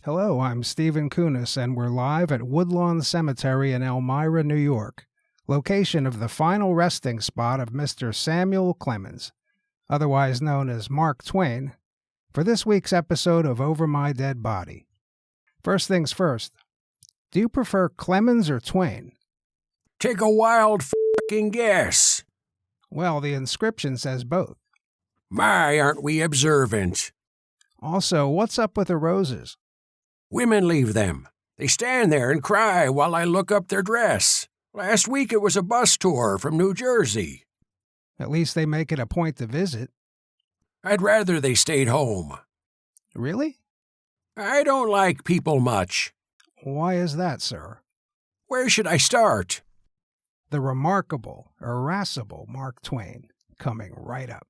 Hello, I'm Stephen Kunes, and we're live at Woodlawn Cemetery in Elmira, New York, location of the final resting spot of Mr. Samuel Clemens, otherwise known as Mark Twain, for this week's episode of Over My Dead Body. First things first, do you prefer Clemens or Twain? Take a wild f***ing guess. Well, the inscription says both. My, aren't we observant? Also, what's up with the roses? Women leave them. They stand there and cry while I look up their dress. Last week it was a bus tour from New Jersey. At least they make it a point to visit. I'd rather they stayed home. Really? I don't like people much. Why is that, sir? Where should I start? The remarkable, irascible Mark Twain, coming right up.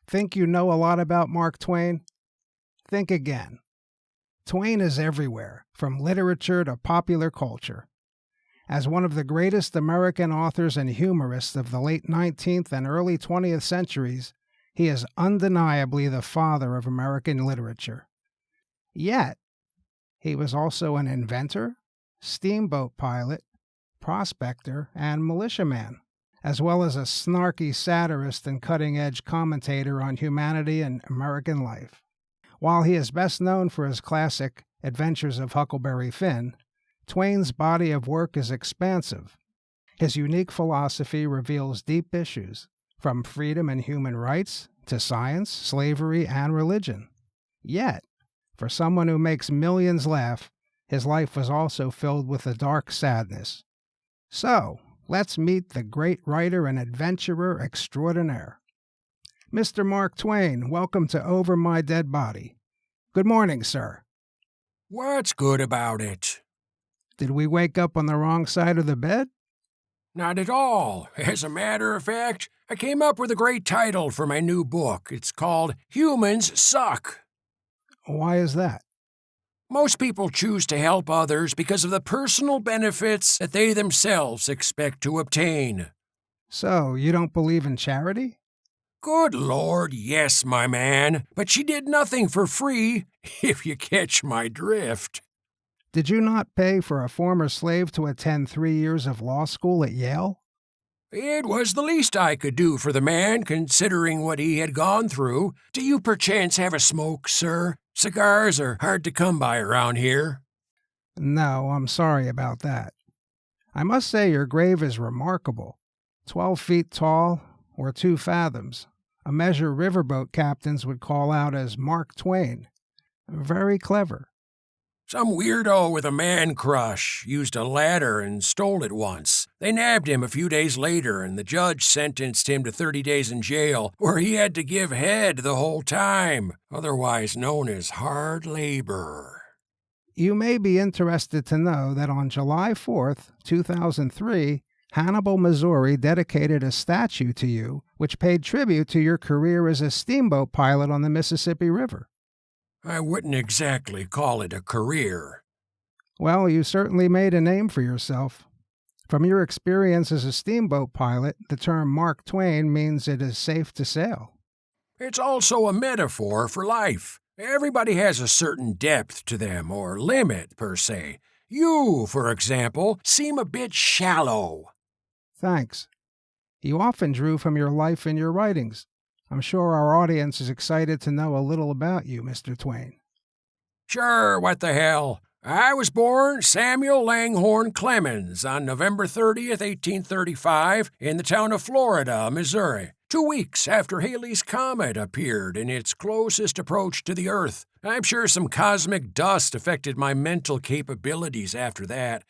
Think you know a lot about Mark Twain? Think again. Twain is everywhere, from literature to popular culture. As one of the greatest American authors and humorists of the late 19th and early 20th centuries, he is undeniably the father of American literature. Yet, he was also an inventor, steamboat pilot, prospector, and militiaman, as well as a snarky satirist and cutting-edge commentator on humanity and American life. While he is best known for his classic Adventures of Huckleberry Finn, Twain's body of work is expansive. His unique philosophy reveals deep issues, from freedom and human rights to science, slavery, and religion. Yet, for someone who makes millions laugh, his life was also filled with a dark sadness. So, let's meet the great writer and adventurer extraordinaire. Mr. Mark Twain, welcome to Over My Dead Body. Good morning, sir. What's good about it? Did we wake up on the wrong side of the bed? Not at all. As a matter of fact, I came up with a great title for my new book. It's called Humans Suck. Why is that? Most people choose to help others because of the personal benefits that they themselves expect to obtain. So, you don't believe in charity? Good Lord, yes, my man, but she did nothing for free, if you catch my drift. Did you not pay for a former slave to attend 3 years of law school at Yale? It was the least I could do for the man, considering what he had gone through. Do you perchance have a smoke, sir? Cigars are hard to come by around here. No, I'm sorry about that. I must say your grave is remarkable. 12 feet tall, or 2 fathoms. A measure riverboat captains would call out as Mark Twain. Very clever. Some weirdo with a man crush used a ladder and stole it once. They nabbed him a few days later, and the judge sentenced him to 30 days in jail, where he had to give head the whole time, otherwise known as hard labor. You may be interested to know that on July 4th, 2003, Hannibal, Missouri dedicated a statue to you, which paid tribute to your career as a steamboat pilot on the Mississippi River. I wouldn't exactly call it a career. Well, you certainly made a name for yourself. From your experience as a steamboat pilot, the term Mark Twain means it is safe to sail. It's also a metaphor for life. Everybody has a certain depth to them, or limit, per se. You, for example, seem a bit shallow. Thanks. You often drew from your life in your writings. I'm sure our audience is excited to know a little about you, Mr. Twain. Sure, what the hell. I was born Samuel Langhorne Clemens on November 30th, 1835, in the town of Florida, Missouri, 2 weeks after Halley's Comet appeared in its closest approach to the Earth. I'm sure some cosmic dust affected my mental capabilities after that.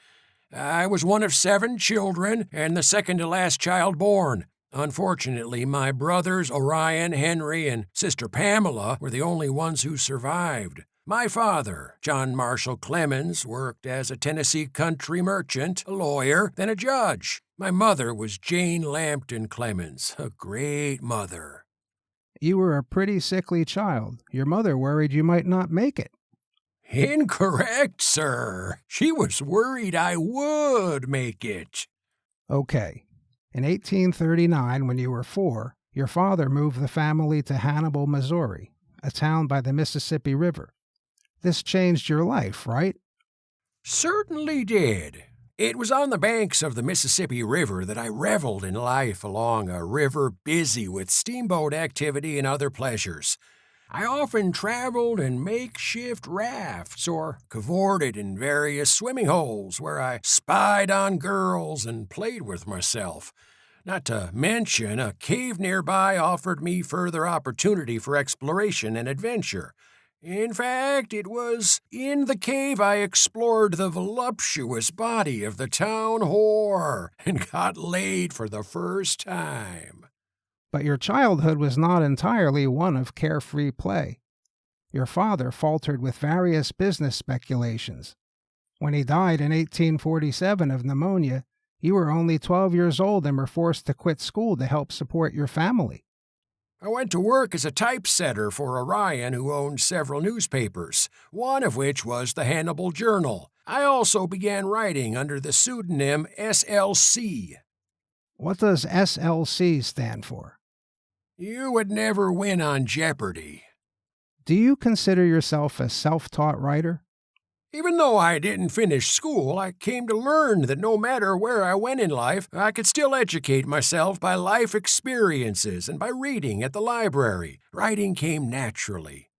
I was one of 7 children and the second to last child born. Unfortunately, my brothers Orion, Henry, and sister Pamela were the only ones who survived. My father, John Marshall Clemens, worked as a Tennessee country merchant, a lawyer, then a judge. My mother was Jane Lambton Clemens, a great mother. You were a pretty sickly child. Your mother worried you might not make it. Incorrect, sir. She was worried I would make it. Okay. In 1839, when you were 4, your father moved the family to Hannibal, Missouri, a town by the Mississippi River. This changed your life, right? Certainly did. It was on the banks of the Mississippi River that I reveled in life along a river busy with steamboat activity and other pleasures. I often traveled in makeshift rafts or cavorted in various swimming holes where I spied on girls and played with myself. Not to mention, a cave nearby offered me further opportunity for exploration and adventure. In fact, it was in the cave I explored the voluptuous body of the town whore and got laid for the first time. But your childhood was not entirely one of carefree play. Your father faltered with various business speculations. When he died in 1847 of pneumonia, you were only 12 years old and were forced to quit school to help support your family. I went to work as a typesetter for Orion, who owned several newspapers, one of which was the Hannibal Journal. I also began writing under the pseudonym SLC. What does SLC stand for? You would never win on Jeopardy! Do you consider yourself a self-taught writer? Even though I didn't finish school, I came to learn that no matter where I went in life, I could still educate myself by life experiences and by reading at the library. Writing came naturally.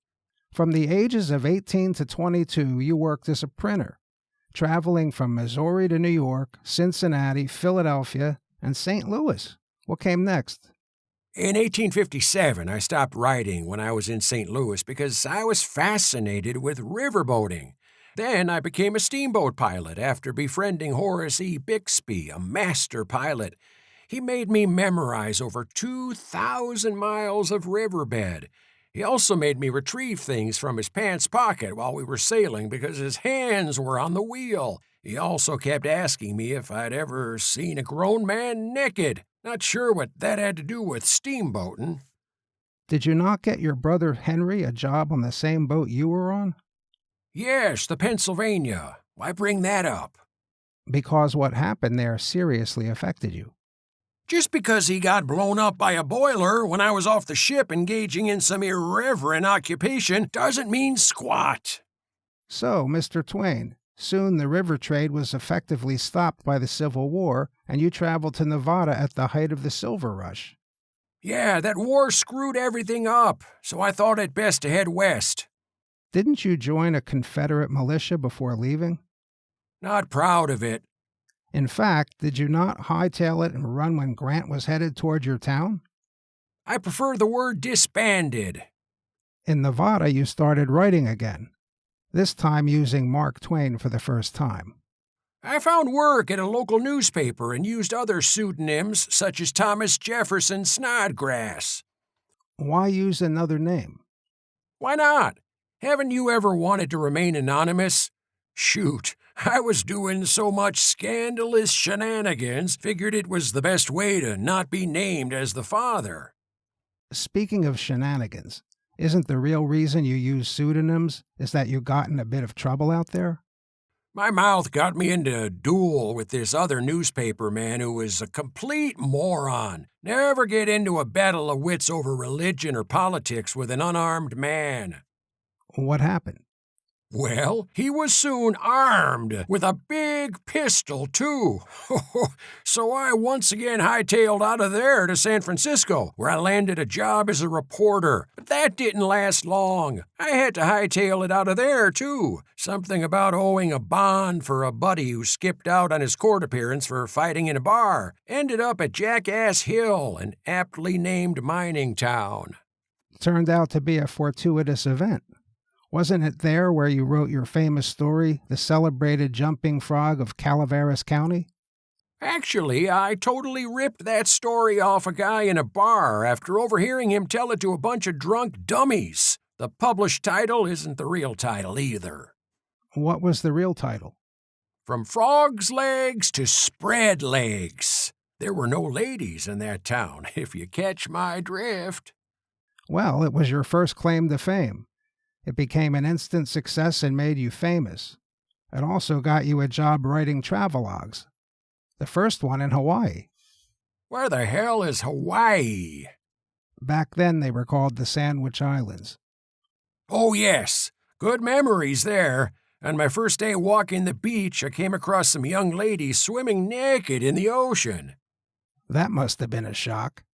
From the ages of 18 to 22, you worked as a printer, traveling from Missouri to New York, Cincinnati, Philadelphia, and St. Louis. What came next? In 1857, I stopped writing when I was in St. Louis because I was fascinated with riverboating. Then I became a steamboat pilot after befriending Horace E. Bixby, a master pilot. He made me memorize over 2,000 miles of riverbed. He also made me retrieve things from his pants pocket while we were sailing because his hands were on the wheel. He also kept asking me if I'd ever seen a grown man naked. Not sure what that had to do with steamboating. Did you not get your brother Henry a job on the same boat you were on? Yes, the Pennsylvania. Why bring that up? Because what happened there seriously affected you. Just because he got blown up by a boiler when I was off the ship engaging in some irreverent occupation doesn't mean squat. So, Mr. Twain, soon the river trade was effectively stopped by the Civil War, and you traveled to Nevada at the height of the silver rush. Yeah, that war screwed everything up, so I thought it best to head west. Didn't you join a Confederate militia before leaving? Not proud of it. In fact, did you not hightail it and run when Grant was headed toward your town? I prefer the word disbanded. In Nevada, you started writing again, this time using Mark Twain for the first time. I found work at a local newspaper and used other pseudonyms such as Thomas Jefferson Snodgrass. Why use another name? Why not? Haven't you ever wanted to remain anonymous? Shoot, I was doing so much scandalous shenanigans, figured it was the best way to not be named as the father. Speaking of shenanigans, isn't the real reason you use pseudonyms is that you got in a bit of trouble out there? My mouth got me into a duel with this other newspaper man who was a complete moron. Never get into a battle of wits over religion or politics with an unarmed man. What happened? Well, he was soon armed with a big pistol, too. So I once again hightailed out of there to San Francisco, where I landed a job as a reporter. But that didn't last long. I had to hightail it out of there, too. Something about owing a bond for a buddy who skipped out on his court appearance for fighting in a bar. Ended up at Jackass Hill, an aptly named mining town. Turned out to be a fortuitous event. Wasn't it there where you wrote your famous story, The Celebrated Jumping Frog of Calaveras County? Actually, I totally ripped that story off a guy in a bar after overhearing him tell it to a bunch of drunk dummies. The published title isn't the real title either. What was the real title? From Frog's Legs to Spread Legs. There were no ladies in that town, if you catch my drift. Well, it was your first claim to fame. It became an instant success and made you famous. It also got you a job writing travelogues. The first one in Hawaii. Where the hell is Hawaii? Back then they were called the Sandwich Islands. Oh, yes. Good memories there. On my first day walking the beach, I came across some young ladies swimming naked in the ocean. That must have been a shock.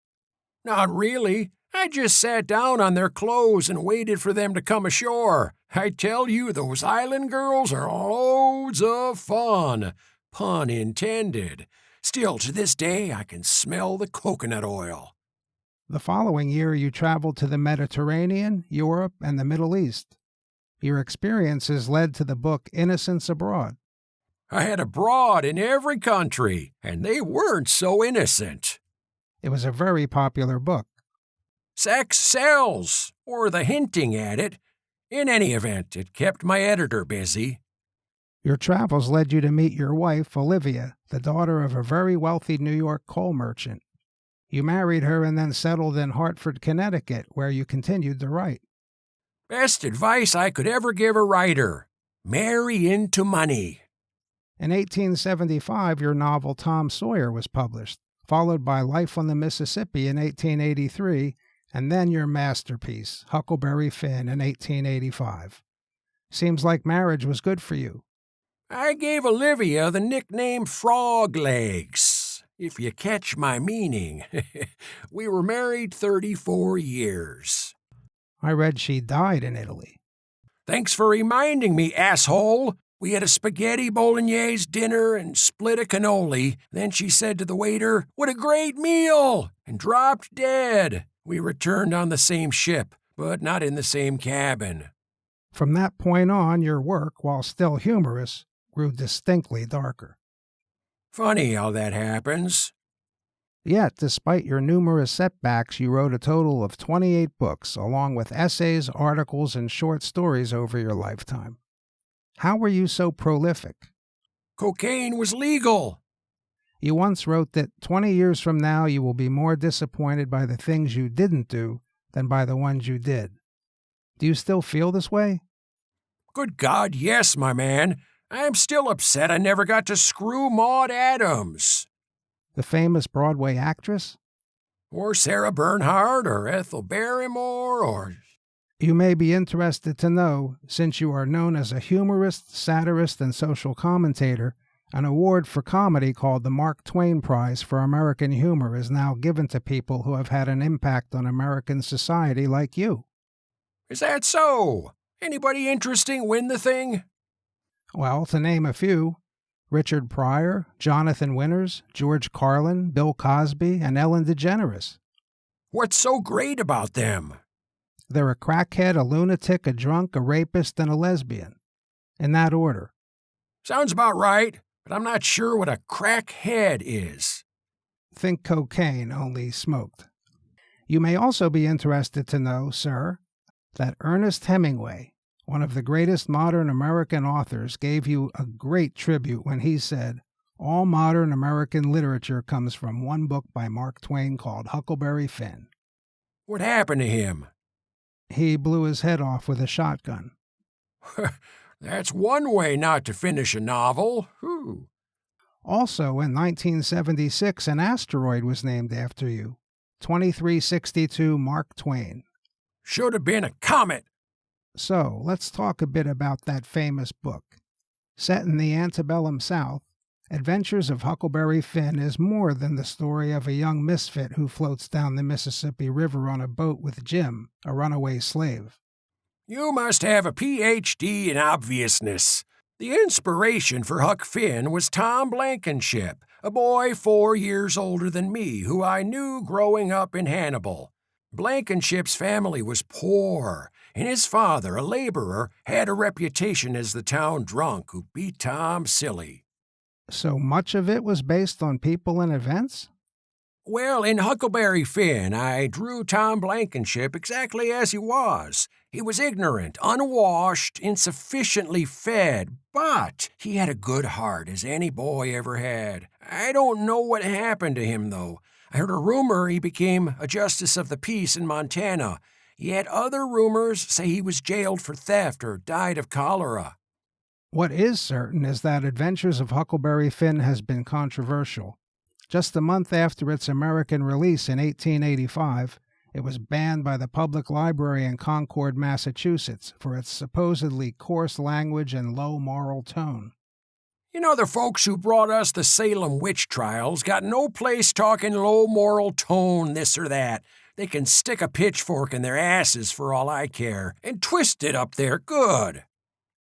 Not really. I just sat down on their clothes and waited for them to come ashore. I tell you, those island girls are loads of fun. Pun intended. Still, to this day, I can smell the coconut oil. The following year you traveled to the Mediterranean, Europe, and the Middle East. Your experiences led to the book Innocents Abroad. I had abroad in every country, and they weren't so innocent. It was a very popular book. Sex sells, or the hinting at it. In any event, it kept my editor busy. Your travels led you to meet your wife, Olivia, the daughter of a very wealthy New York coal merchant. You married her and then settled in Hartford, Connecticut, where you continued to write. Best advice I could ever give a writer. Marry into money. In 1875, your novel Tom Sawyer was published, followed by Life on the Mississippi in 1883, and then your masterpiece, Huckleberry Finn, in 1885. Seems like marriage was good for you. I gave Olivia the nickname Frog Legs, if you catch my meaning. We were married 34 years. I read she died in Italy. Thanks for reminding me, asshole. We had a spaghetti bolognese dinner and split a cannoli. Then she said to the waiter, "What a great meal!" and dropped dead. We returned on the same ship, but not in the same cabin. From that point on, your work, while still humorous, grew distinctly darker. Funny how that happens. Yet, despite your numerous setbacks, you wrote a total of 28 books, along with essays, articles, and short stories over your lifetime. How were you so prolific? Cocaine was legal. You once wrote that 20 years from now you will be more disappointed by the things you didn't do than by the ones you did. Do you still feel this way? Good God, yes, my man. I'm still upset I never got to screw Maude Adams. The famous Broadway actress? Or Sarah Bernhardt, or Ethel Barrymore, or... You may be interested to know, since you are known as a humorist, satirist, and social commentator, an award for comedy called the Mark Twain Prize for American Humor is now given to people who have had an impact on American society like you. Is that so? Anybody interesting win the thing? Well, to name a few, Richard Pryor, Jonathan Winters, George Carlin, Bill Cosby, and Ellen DeGeneres. What's so great about them? They're a crackhead, a lunatic, a drunk, a rapist, and a lesbian. In that order. Sounds about right, but I'm not sure what a crackhead is. Think cocaine, only smoked. You may also be interested to know, sir, that Ernest Hemingway, one of the greatest modern American authors, gave you a great tribute when he said, "All modern American literature comes from one book by Mark Twain called Huckleberry Finn." What happened to him? He blew his head off with a shotgun. That's one way not to finish a novel. Whew. Also, in 1976, an asteroid was named after you, 2362 Mark Twain. Should have been a comet. So, let's talk a bit about that famous book. Set in the antebellum South, Adventures of Huckleberry Finn is more than the story of a young misfit who floats down the Mississippi River on a boat with Jim, a runaway slave. You must have a Ph.D. in obviousness. The inspiration for Huck Finn was Tom Blankenship, a boy 4 years older than me who I knew growing up in Hannibal. Blankenship's family was poor, and his father, a laborer, had a reputation as the town drunk who beat Tom silly. So much of it was based on people and events? Well, in Huckleberry Finn, I drew Tom Blankenship exactly as he was. He was ignorant, unwashed, insufficiently fed, but he had a good heart as any boy ever had. I don't know what happened to him, though. I heard a rumor he became a justice of the peace in Montana. Yet other rumors say he was jailed for theft or died of cholera. What is certain is that Adventures of Huckleberry Finn has been controversial. Just a month after its American release in 1885, it was banned by the public library in Concord, Massachusetts, for its supposedly coarse language and low moral tone. You know, the folks who brought us the Salem witch trials got no place talking low moral tone, this or that. They can stick a pitchfork in their asses for all I care, and twist it up there good.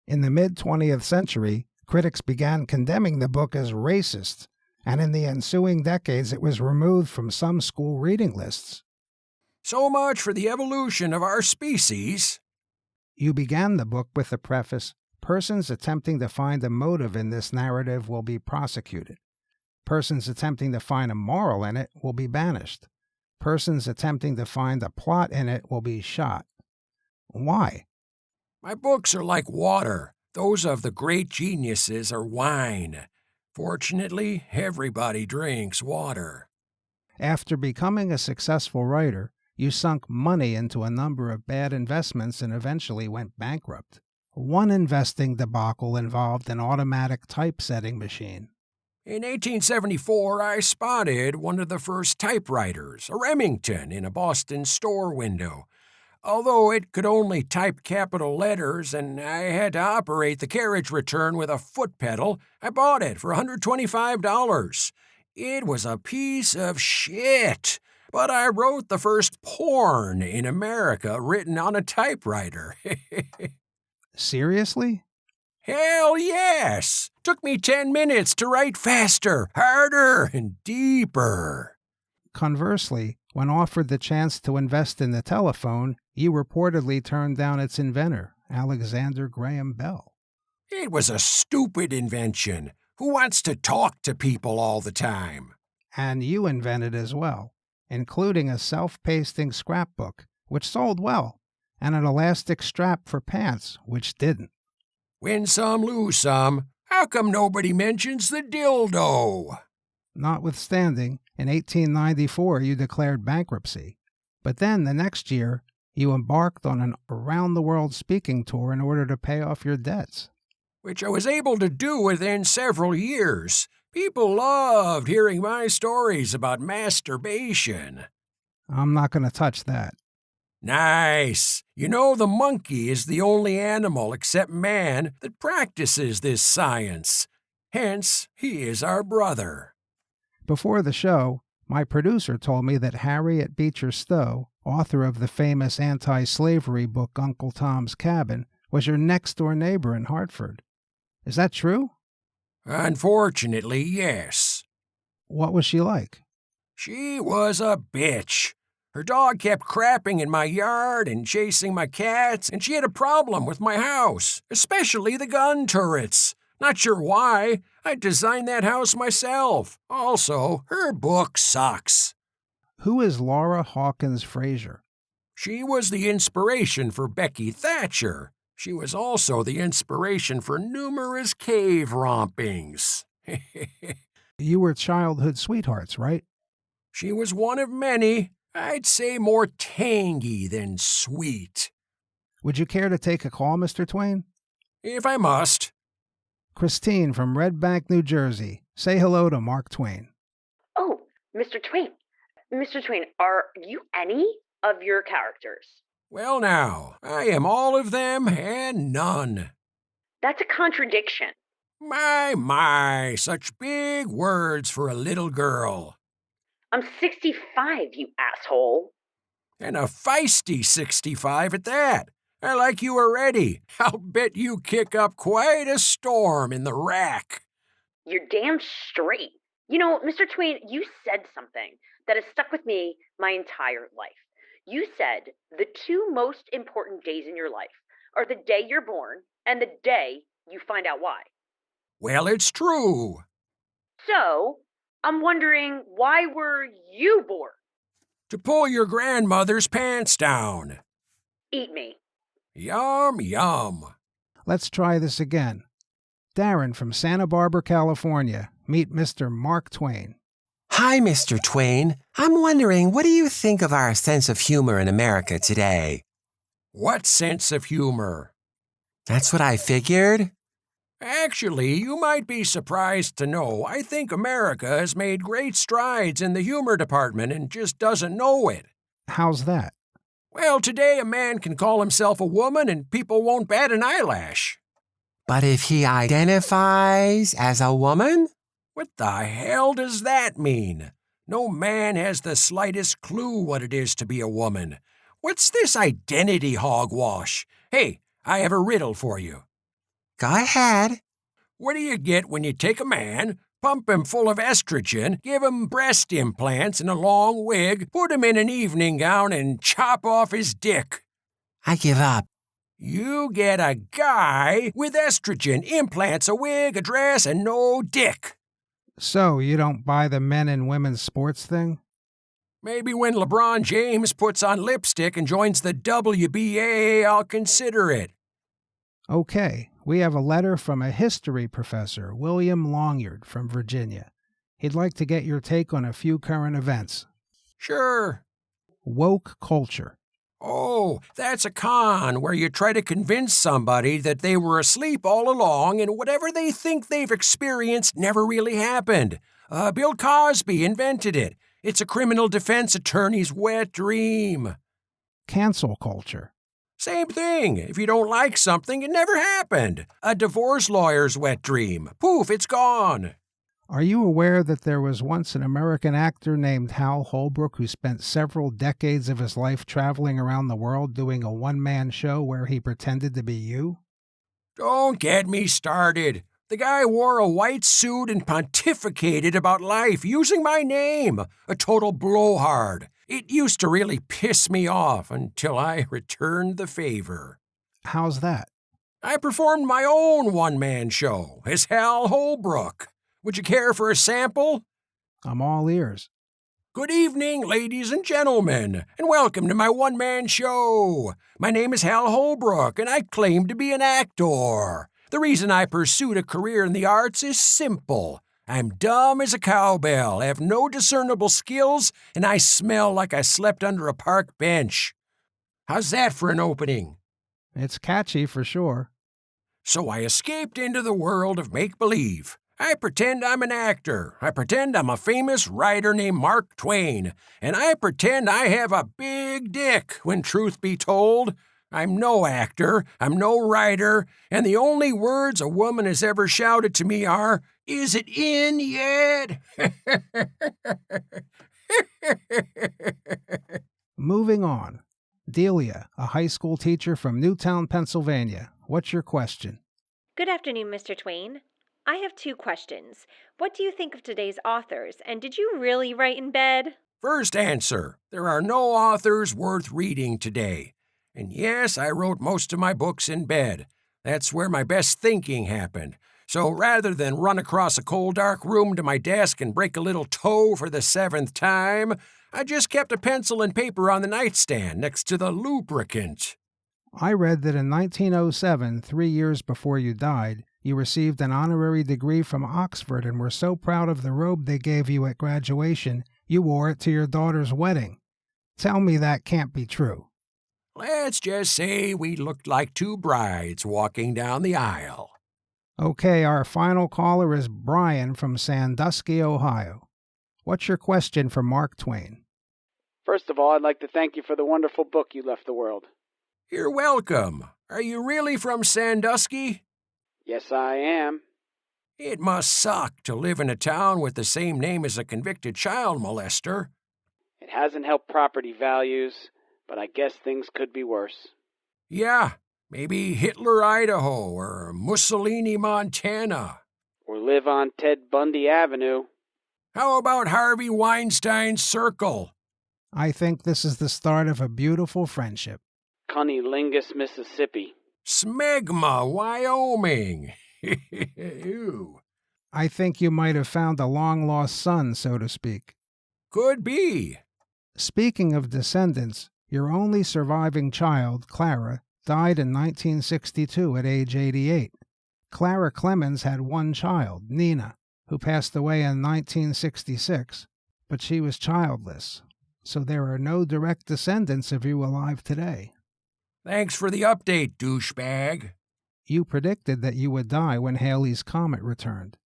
In the mid 20th century, critics began condemning the book as racist, and in the ensuing decades it was removed from some school reading lists. So much for the evolution of our species. You began the book with the preface, "Persons attempting to find a motive in this narrative will be prosecuted. Persons attempting to find a moral in it will be banished. Persons attempting to find a plot in it will be shot." Why? My books are like water. Those of the great geniuses are wine. Fortunately, everybody drinks water. After becoming a successful writer, you sunk money into a number of bad investments and eventually went bankrupt. One investing debacle involved an automatic typesetting machine. In 1874, I spotted one of the first typewriters, a Remington, in a Boston store window. Although it could only type capital letters and I had to operate the carriage return with a foot pedal, I bought it for $125. It was a piece of shit, but I wrote the first porn in America written on a typewriter. Seriously? Hell yes! Took me 10 minutes to write faster, harder, and deeper. Conversely, when offered the chance to invest in the telephone, you reportedly turned down its inventor, Alexander Graham Bell. It was a stupid invention. Who wants to talk to people all the time? And you invented as well, including a self-pasting scrapbook, which sold well, and an elastic strap for pants, which didn't. Win some, lose some. How come nobody mentions the dildo? Notwithstanding, in 1894 you declared bankruptcy. But then, the next year, you embarked on an around-the-world speaking tour in order to pay off your debts. Which I was able to do within several years. People loved hearing my stories about masturbation. I'm not going to touch that. Nice. You know, the monkey is the only animal except man that practices this science. Hence, he is our brother. Before the show, my producer told me that Harriet Beecher Stowe, author of the famous anti-slavery book Uncle Tom's Cabin, was your next-door neighbor in Hartford. Is that true? Unfortunately, yes. What was she like? She was a bitch. Her dog kept crapping in my yard and chasing my cats, and she had a problem with my house, especially the gun turrets. Not sure why. I designed that house myself. Also, her book sucks. Who is Laura Hawkins Frazier? She was the inspiration for Becky Thatcher. She was also the inspiration for numerous cave rompings. You were childhood sweethearts, right? She was one of many. I'd say more tangy than sweet. Would you care to take a call, Mr. Twain? If I must. Christine from Red Bank, New Jersey. Say hello to Mark Twain. Oh, Mr. Twain. Mr. Twain, are you any of your characters? Well now, I am all of them and none. That's a contradiction. My, such big words for a little girl. I'm 65, you asshole. And a feisty 65 at that. I like you already. I'll bet you kick up quite a storm in the rack. You're damn straight. You know, Mr. Twain, you said something that has stuck with me my entire life. You said the two most important days in your life are the day you're born and the day you find out why. Well, it's true. So, I'm wondering, why were you born? To pull your grandmother's pants down. Eat me. Yum, yum. Let's try this again. Darren from Santa Barbara, California. Meet Mr. Mark Twain. Hi, Mr. Twain. I'm wondering, what do you think of our sense of humor in America today? What sense of humor? That's what I figured. Actually, you might be surprised to know I think America has made great strides in the humor department and just doesn't know it. How's that? Well, today a man can call himself a woman and people won't bat an eyelash. But if he identifies as a woman? What the hell does that mean? No man has the slightest clue what it is to be a woman. What's this identity hogwash? Hey, I have a riddle for you. Go ahead. What do you get when you take a man, pump him full of estrogen, give him breast implants and a long wig, put him in an evening gown, and chop off his dick? I give up. You get a guy with estrogen, implants, a wig, a dress, and no dick. So, you don't buy the men and women's sports thing? Maybe when LeBron James puts on lipstick and joins the WBA, I'll consider it. Okay, we have a letter from a history professor, William Longyard from Virginia. He'd like to get your take on a few current events. Sure. Woke culture. Oh, that's a con where you try to convince somebody that they were asleep all along and whatever they think they've experienced never really happened. Bill Cosby invented it. It's a criminal defense attorney's wet dream. Cancel culture. Same thing. If you don't like something, it never happened. A divorce lawyer's wet dream. Poof, it's gone. Are you aware that there was once an American actor named Hal Holbrook who spent several decades of his life traveling around the world doing a one-man show where he pretended to be you? Don't get me started. The guy wore a white suit and pontificated about life using my name. A total blowhard. It used to really piss me off until I returned the favor. How's that? I performed my own one-man show as Hal Holbrook. Would you care for a sample? I'm all ears. Good evening, ladies and gentlemen, and welcome to my one-man show. My name is Hal Holbrook, and I claim to be an actor. The reason I pursued a career in the arts is simple. I'm dumb as a cowbell, have no discernible skills, and I smell like I slept under a park bench. How's that for an opening? It's catchy for sure. So I escaped into the world of make-believe. I pretend I'm an actor. I pretend I'm a famous writer named Mark Twain. And I pretend I have a big dick, when truth be told. I'm no actor, I'm no writer, and the only words a woman has ever shouted to me are, "Is it in yet?" Moving on. Delia, a high school teacher from Newtown, Pennsylvania. What's your question? Good afternoon, Mr. Twain. I have 2 questions. What do you think of today's authors, and did you really write in bed? First answer, there are no authors worth reading today. And yes, I wrote most of my books in bed. That's where my best thinking happened. So rather than run across a cold, dark room to my desk and break a little toe for the 7th time, I just kept a pencil and paper on the nightstand next to the lubricant. I read that in 1907, 3 years before you died, you received an honorary degree from Oxford and were so proud of the robe they gave you at graduation, you wore it to your daughter's wedding. Tell me that can't be true. Let's just say we looked like 2 brides walking down the aisle. Okay, our final caller is Brian from Sandusky, Ohio. What's your question for Mark Twain? First of all, I'd like to thank you for the wonderful book you left the world. You're welcome. Are you really from Sandusky? Yes, I am. It must suck to live in a town with the same name as a convicted child molester. It hasn't helped property values, but I guess things could be worse. Yeah, maybe Hitler, Idaho, or Mussolini, Montana. Or live on Ted Bundy Avenue. How about Harvey Weinstein's Circle? I think this is the start of a beautiful friendship. Cunnilingus, Mississippi. Smegma, Wyoming. Ew. I think you might have found a long-lost son, so to speak. Could be. Speaking of descendants, your only surviving child, Clara, died in 1962 at age 88. Clara Clemens had one child, Nina, who passed away in 1966, but she was childless, so there are no direct descendants of you alive today. Thanks for the update, douchebag. You predicted that you would die when Halley's Comet returned.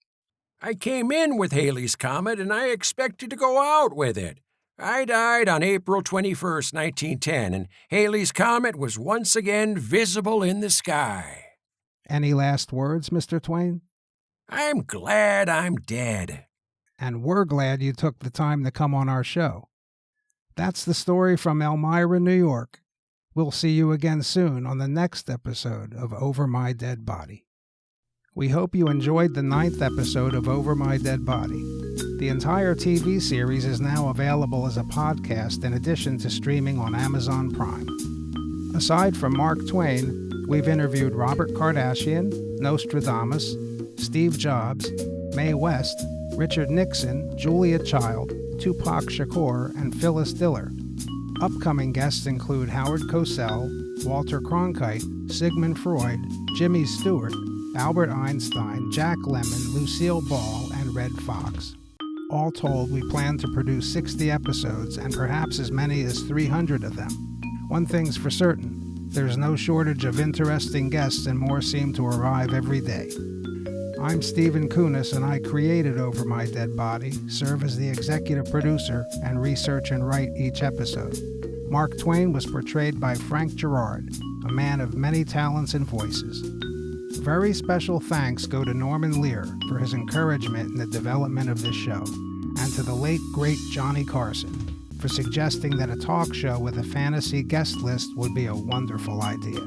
I came in with Halley's Comet and I expected to go out with it. I died on April 21st, 1910, and Halley's Comet was once again visible in the sky. Any last words, Mr. Twain? I'm glad I'm dead. And we're glad you took the time to come on our show. That's the story from Elmira, New York. We'll see you again soon on the next episode of Over My Dead Body. We hope you enjoyed the 9th episode of Over My Dead Body. The entire TV series is now available as a podcast in addition to streaming on Amazon Prime. Aside from Mark Twain, we've interviewed Robert Kardashian, Nostradamus, Steve Jobs, Mae West, Richard Nixon, Julia Child, Tupac Shakur, and Phyllis Diller. Upcoming guests include Howard Cosell, Walter Cronkite, Sigmund Freud, Jimmy Stewart, Albert Einstein, Jack Lemmon, Lucille Ball, and Red Fox. All told, we plan to produce 60 episodes and perhaps as many as 300 of them. One thing's for certain, there's no shortage of interesting guests and more seem to arrive every day. I'm Stephen Kunes and I created Over My Dead Body, serve as the executive producer, and research and write each episode. Mark Twain was portrayed by Frank Gerard, a man of many talents and voices. Very special thanks go to Norman Lear for his encouragement in the development of this show, and to the late, great Johnny Carson for suggesting that a talk show with a fantasy guest list would be a wonderful idea.